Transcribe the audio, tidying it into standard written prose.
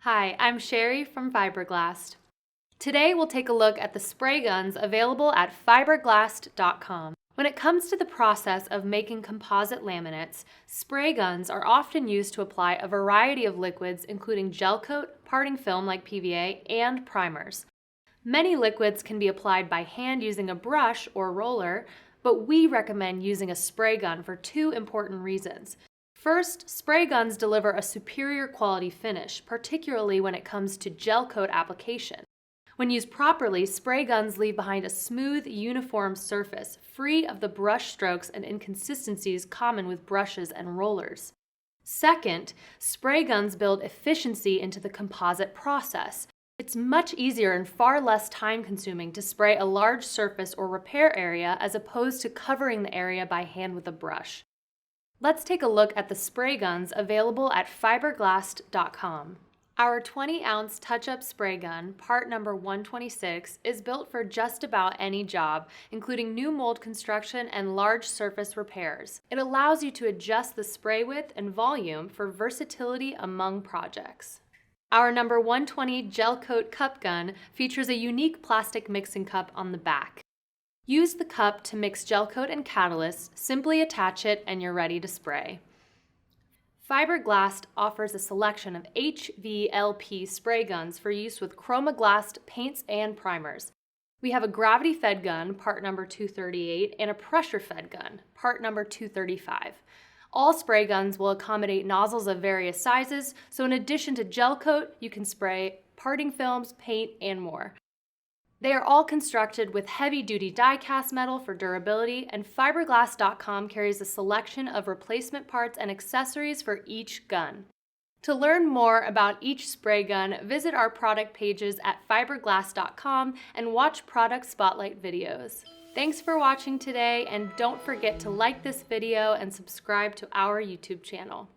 Hi, I'm Sherry from Fiberglast. Today we'll take a look at the spray guns available at fiberglast.com. When it comes to the process of making composite laminates, spray guns are often used to apply a variety of liquids including gel coat, parting film like PVA, and primers. Many liquids can be applied by hand using a brush or roller, but we recommend using a spray gun for two important reasons. First, spray guns deliver a superior quality finish, particularly when it comes to gel coat application. When used properly, spray guns leave behind a smooth, uniform surface, free of the brush strokes and inconsistencies common with brushes and rollers. Second, spray guns build efficiency into the composite process. It's much easier and far less time-consuming to spray a large surface or repair area as opposed to covering the area by hand with a brush. Let's take a look at the spray guns available at fiberglast.com. Our 20-ounce touch-up spray gun, part number 126, is built for just about any job, including new mold construction and large surface repairs. It allows you to adjust the spray width and volume for versatility among projects. Our number 120 gel coat cup gun features a unique plastic mixing cup on the back. Use the cup to mix gel coat and catalyst, simply attach it and you're ready to spray. Fiberglast offers a selection of HVLP spray guns for use with chromoglast paints and primers. We have a gravity-fed gun, part number 238, and a pressure-fed gun, part number 235. All spray guns will accommodate nozzles of various sizes, so in addition to gel coat, you can spray parting films, paint, and more. They are all constructed with heavy-duty die-cast metal for durability, and fiberglast.com carries a selection of replacement parts and accessories for each gun. To learn more about each spray gun, visit our product pages at fiberglast.com and watch product spotlight videos. Thanks for watching today, and don't forget to like this video and subscribe to our YouTube channel.